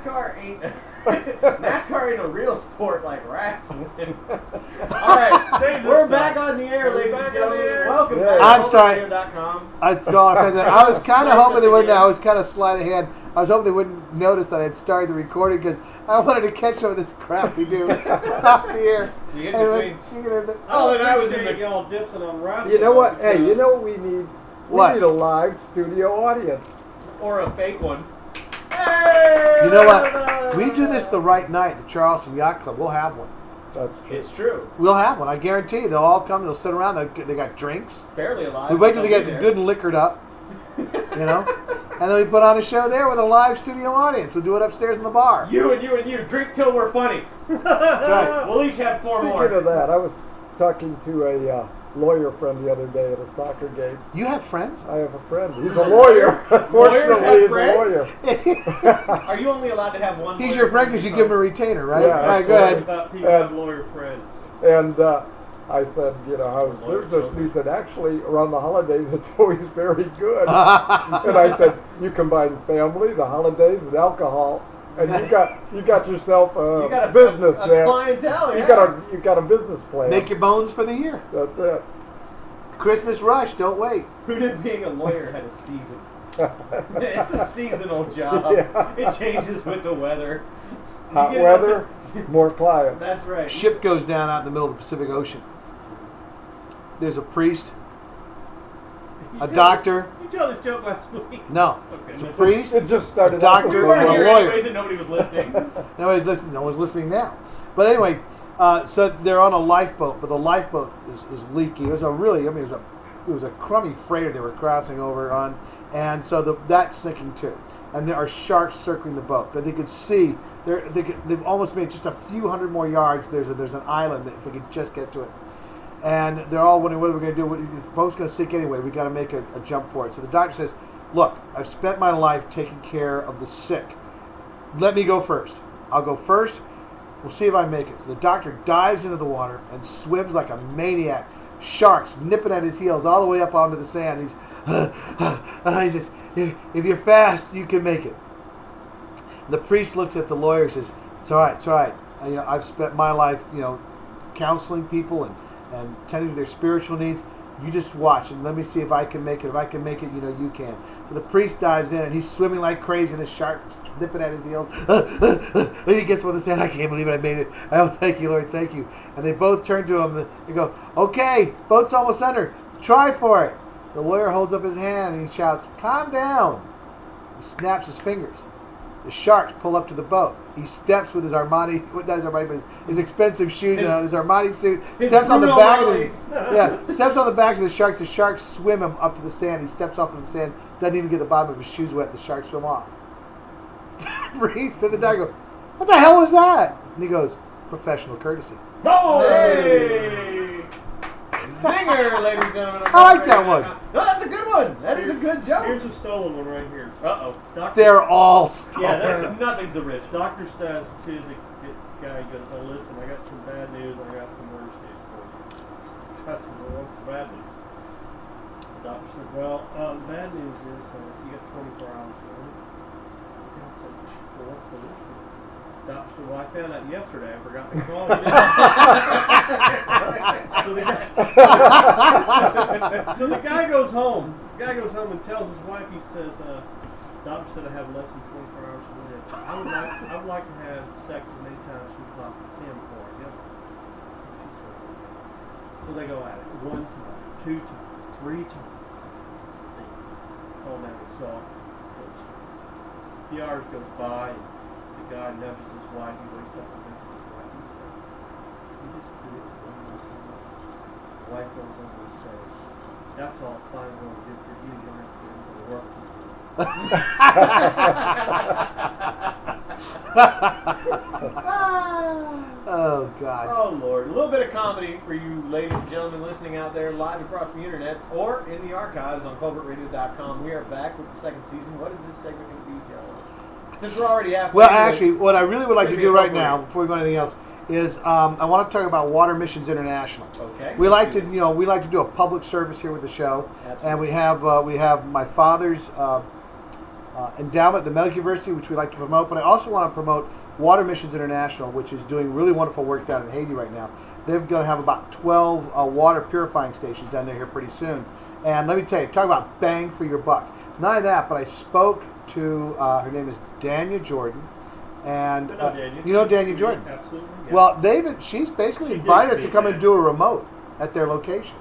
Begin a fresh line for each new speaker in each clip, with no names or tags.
NASCAR ain't a real sport like wrestling. All right, we're back on the air, ladies and gentlemen. Welcome back.
I'm sorry.
I
was kind of hoping they wouldn't. I was kind of sleight of hand. I was hoping they wouldn't notice that I had started the recording because I wanted to catch some of this crap we do off the air.
You get between. Oh, and I was in the
y'all dissing on wrestling.
You know what? Hey, you know what we need? We need a live studio audience.
Or a fake one. Hey!
You know what? We do this the right night at the Charleston Yacht Club. We'll have one.
That's true.
It's true.
We'll have one. I guarantee you. They'll all come. They'll sit around. They got drinks.
Barely alive.
We wait till they get good and liquored up. You know? And then we put on a show there with a live studio audience. We'll do it upstairs in the bar.
You and you. Drink till we're funny.
That's right.
We'll each have 4 more.
Speaking of that, I was talking to a lawyer friend the other day at a soccer game.
You have friends?
I have a friend. He's a lawyer. Fortunately, he's a lawyer.
Are you only allowed to have one?
He's your friend because you give him a retainer, right?
Yeah,
all right, go ahead.
People have lawyer friends.
And I said, how's business? And he said, actually, around the holidays, it's always very good. And I said, you combine family, the holidays, and alcohol, and you got yourself a business there.
Clientele,
You got a business plan.
Make your bones for the year.
That's it.
Christmas rush. Don't wait.
Who did being a lawyer had a season? It's a seasonal job.
Yeah.
It changes with the weather.
Hot weather, more clients.
That's right.
Ship goes down out in the middle of the Pacific Ocean. There's a priest, a doctor.
You told this joke last week.
No,
Okay.
it's a priest,
It just started.
a doctor,
We weren't
and a
here
lawyer.
anyways and nobody was listening.
Nobody's listening. No one's listening now. But anyway, so they're on a lifeboat, but the lifeboat is leaky. It was it was a crummy freighter they were crossing over on, and so that's sinking too. And there are sharks circling the boat. But they could see they've almost made just a few hundred more yards. There's an island that if they could just get to it. And they're all wondering, what are we going to do? The boat's going to sink anyway. We've got to make a jump for it. So the doctor says, look, I've spent my life taking care of the sick. Let me go first. I'll go first. We'll see if I make it. So the doctor dives into the water and swims like a maniac. Sharks nipping at his heels all the way up onto the sand. He says, if you're fast, you can make it. The priest looks at the lawyer and says, it's all right, it's all right. I've spent my life, counseling people and tending to their spiritual needs. You just watch and let me see if I can make it. If I can make it, you can. So the priest dives in and he's swimming like crazy and the shark's nipping at his heels. And he gets on the sand. I can't believe I made it. Oh, thank you, Lord, thank you. And they both turn to him. They go, okay, boat's almost under. Try for it. The lawyer holds up his hand and he shouts, calm down. He snaps his fingers. The sharks pull up to the boat. He steps with his Armani, his expensive shoes on, his Armani suit, steps on the back of the sharks. The sharks swim him up to the sand. He steps off of the sand, doesn't even get the bottom of his shoes wet. The sharks swim off. Priest and the doctor go, what the hell was that? And he goes, professional courtesy.
Oh! Hey! Zinger, ladies and gentlemen.
I like that one.
No, that's a good one. That is a good joke.
Here's a stolen one right here. Uh-oh.
They're all stolen.
Yeah,
nothing's original.
Doctor says to the guy, he goes, oh, listen, I got some bad news. I got some worse news for you. I said, well, what's the bad news? The doctor said, well, the bad news is you got 24 hours. The guy said, well, what's the news? Doctor said, well, I found out yesterday. I forgot to call you. So the guy goes home. The guy goes home and tells his wife, he says, doctor said I have less than 24 hours to live. I would like to have sex as many times as possible. 10 before I get it. She said, so they go at it. 1 time, 2 times, 3 times. They fall down exhausted. A few hours goes by, and the guy nudges his wife. He wakes up and nudges his wife. He says, you just do it one more time. The wife goes over and says, that's all fine and well good for you. You don't have to do any work to do.
Oh, God.
Oh, Lord. A little bit of comedy for you ladies and gentlemen listening out there live across the internets or in the archives on ColbertRadio.com. We are back with the second season. What is this segment going to be, gentlemen? Since we're already after.
Well, actually, what I really would like to do right now, before we go to anything else, is I want to talk about Water Missions International.
Okay.
We like to, do a public service here with the show,
Absolutely.
and we have my father's endowment, the Medical University, which we like to promote, but I also want to promote Water Missions International, which is doing really wonderful work down in Haiti right now. They're going to have about 12 water purifying stations down there here pretty soon. And let me tell you, talk about bang for your buck. Not only that, but I spoke to, her name is Dania Jordan. And you know Dania Jordan?
Absolutely. Yeah.
Well, she's basically invited us to come and do a remote at their location.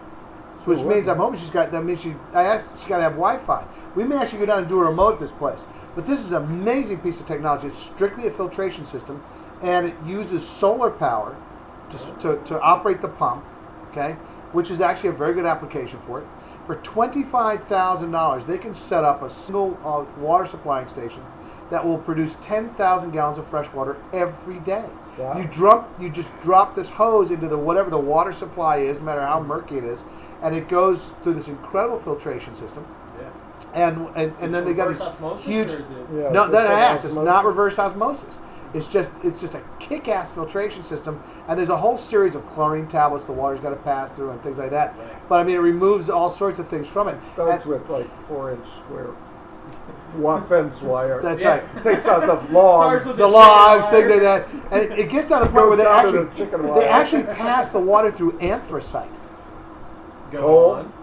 So which means I'm hoping I asked she's got to have Wi-Fi. We may actually go down and do a remote at this place. But this is an amazing piece of technology. It's strictly a filtration system, and it uses solar power to operate the pump, okay, which is actually a very good application for it. For $25,000, they can set up a single water supplying station that will produce 10,000 gallons of fresh water every day.
Wow.
You just drop this hose into whatever the water supply is, no matter how murky it is, and it goes through this incredible filtration system. And then they got this huge. No, it's not reverse osmosis. It's just a kick-ass filtration system, and there's a whole series of chlorine tablets the water's got to pass through and things like that. Right. But I mean, it removes all sorts of things from it.
It starts with like 4-inch square fence wire.
That's right.
Takes out the logs,
things like that, and it gets down to the point where they actually pass the water through anthracite.
Go on.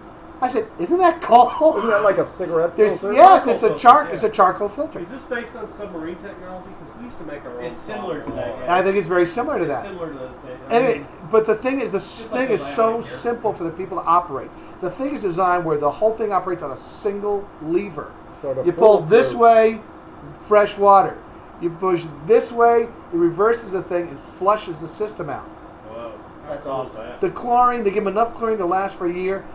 I said, "Isn't that coal?
Isn't that like a cigarette filter?"
Yes, it's a charcoal filter.
Is this based on submarine technology? Because we used to make our own.
It's similar to that.
Yeah. I think it's very similar to that.
Similar to that thing.
Anyway, but the thing is, thing is so simple for the people to operate. The thing is designed where the whole thing operates on a single lever. You pull this way, fresh water. You push this way, it reverses the thing and flushes the system out.
Whoa,
that's awesome.
The chlorine, they give them enough chlorine to last for a year.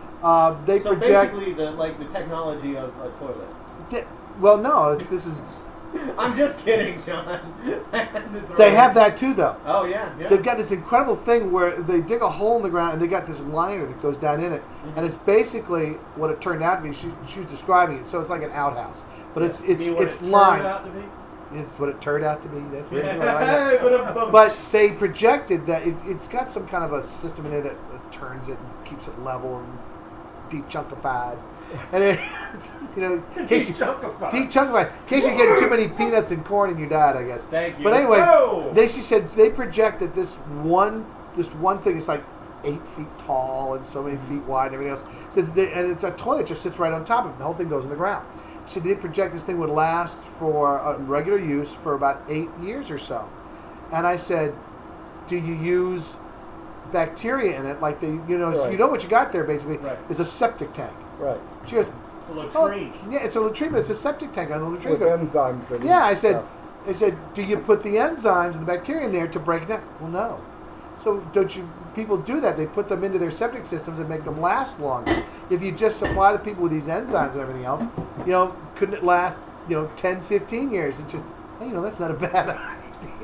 Basically the technology of a toilet.
Well, no, this is.
I'm just kidding, John.
They have that too, though.
Oh yeah.
They've got this incredible thing where they dig a hole in the ground and they got this liner that goes down in it, and it's basically what it turned out to be. She was describing it, so it's like an outhouse, but it's lined. It's what it turned out to be. That's right. But they projected that it's got some kind of a system in it that turns it and keeps it level and de-chunkified. And it, in case you get too many peanuts and corn in your diet, I guess.
Thank you.
But anyway, she said they project that this one thing is like 8 feet tall and so many feet wide and everything else. So and the toilet just sits right on top of it. The whole thing goes in the ground. She said they project this thing would last for regular use for about 8 years or so. And I said, do you use bacteria in it? Like you know what you got there basically is a septic tank.
Right.
She goes,
a latrine.
Yeah, it's a latrine, but it's a septic tank on a latrine.
With enzymes.
Yeah, I said, do you put the enzymes and the bacteria in there to break it down? Well, no. So people do that. They put them into their septic systems and make them last longer. If you just supply the people with these enzymes and everything else, couldn't it last, 10, 15 years? It's just, that's not a bad idea.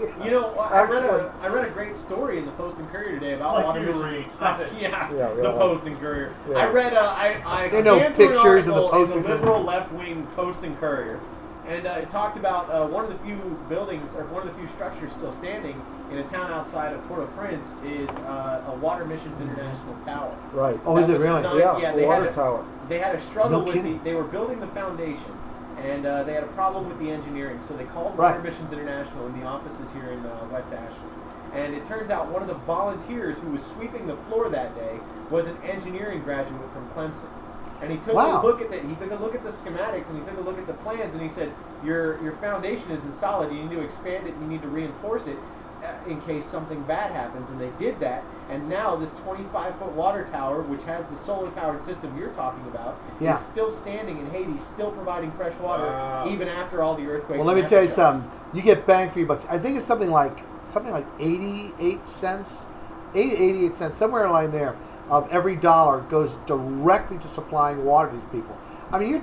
I read a great story in the Post and Courier today about water missions. The Post and Courier.
Yeah.
I read I scanned through
pictures
an
of the
article
Post
in
and
the liberal left-wing Post and Courier, and it talked about one of the few buildings or one of the few structures still standing in a town outside of Port-au-Prince is a Water Missions International Tower.
Right.
Oh, is it really?
The water tower.
They had a struggle
with
they were building the foundation. And they had a problem with the engineering, so they called Water Missions International in the offices here in West Ashland. And it turns out one of the volunteers who was sweeping the floor that day was an engineering graduate from Clemson. And he took a look at the schematics and he took a look at the plans and he said, your foundation isn't solid. You need to expand it. You need to reinforce it in case something bad happens. And they did that. And now this 25-foot water tower, which has the solar-powered system you're talking about, is still standing in Haiti, still providing fresh water, even after all the earthquakes.
Well, let me tell you something. You get bang for your bucks. I think it's something like 88 cents, 88 cents, somewhere along there, of every dollar goes directly to supplying water to these people. I mean,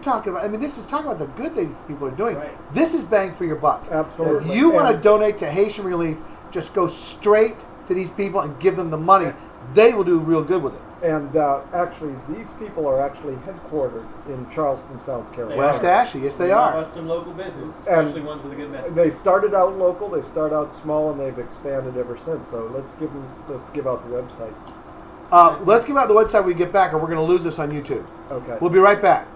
this is talking about the good things people are doing.
Right.
This is bang for your buck.
Absolutely.
If you want to donate to Haitian Relief, just go straight to these people and give them the money. They will do real good with it.
And actually, these people are actually headquartered in Charleston, South Carolina.
West Ashley, yes, they are.
Love us some local business, especially ones with a good message.
They started out local. They start out small, and they've expanded ever since. So let's give out the website.
Let's give out the website when we get back, or we're going to lose this on YouTube.
Okay.
We'll be right back.